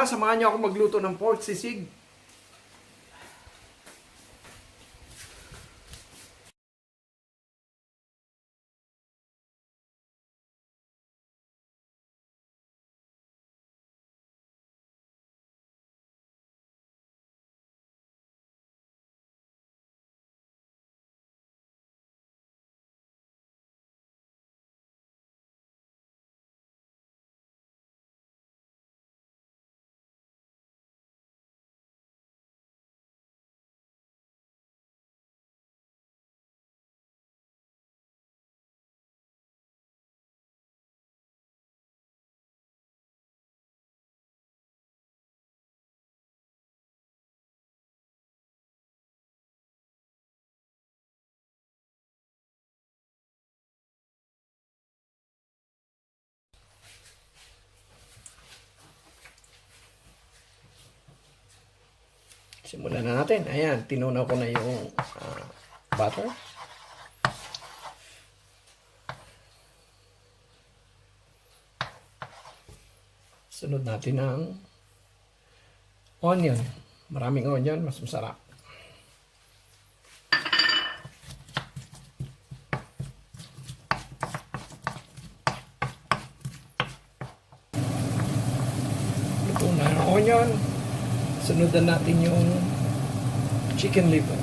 samahan niyo ako magluto ng pork sisig. Simulan na natin. Ayan, tinunaw ko na yung butter. Sunod natin ng onion. Maraming onion, mas masarap. Luto na ang onion. Sunod na natin yung chicken liver.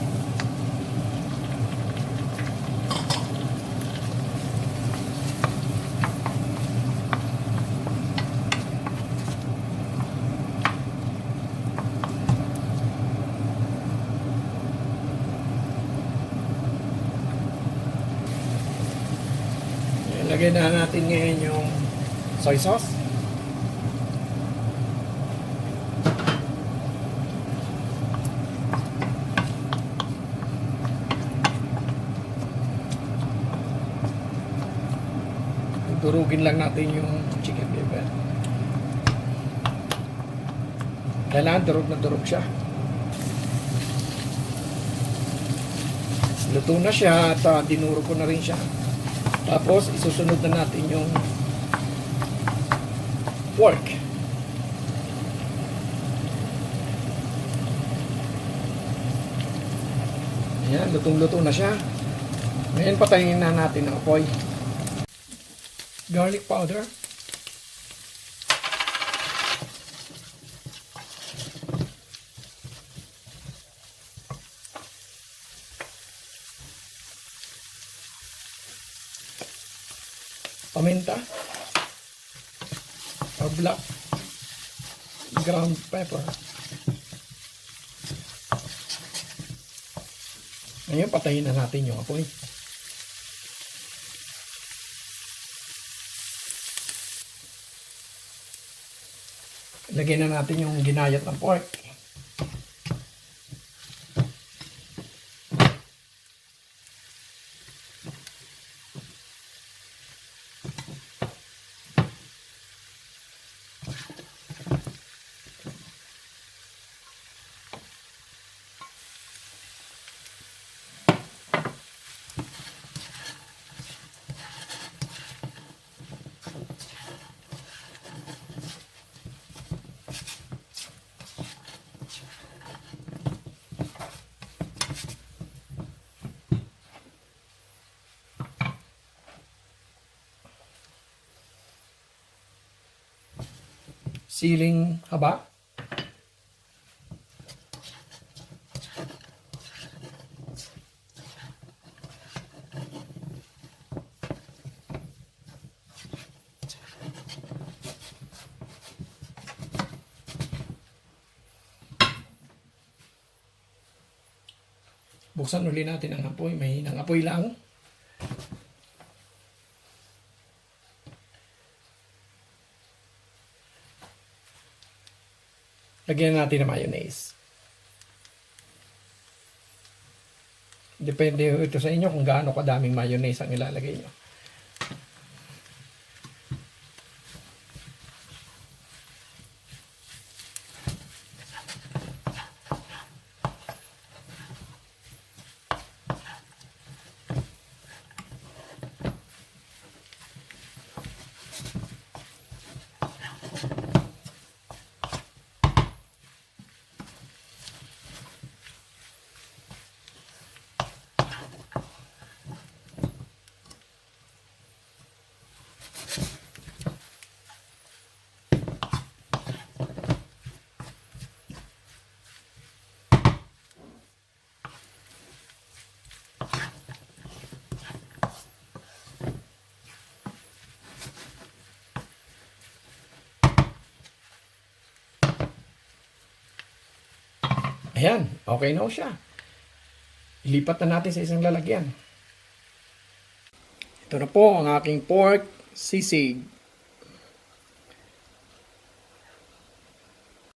Ilagay na natin ngayon yung soy sauce. Durugin lang natin yung chicken liver. Kailangan durog na durog siya. Luto na siya at dinuro ko na rin siya. Tapos isusunod na natin yung pork. Ayan, lutong-luto na siya. Ngayon patayin na natin ang apoy. Garlic powder. Paminta. Or black ground pepper. Ngayon patayin na natin yung apoy. Lagyan na natin yung ginayat ng pork. Siling haba. Buksan uli natin ang apoy. Mahinang apoy lang. Lagyan natin ng mayonnaise. Depende ito sa inyo kung gaano kadaming mayonnaise ang ilalagay nyo. Ayan, okay na ho siya. Ilipat na natin sa isang lalagyan. Ito na po ang aking pork sisig.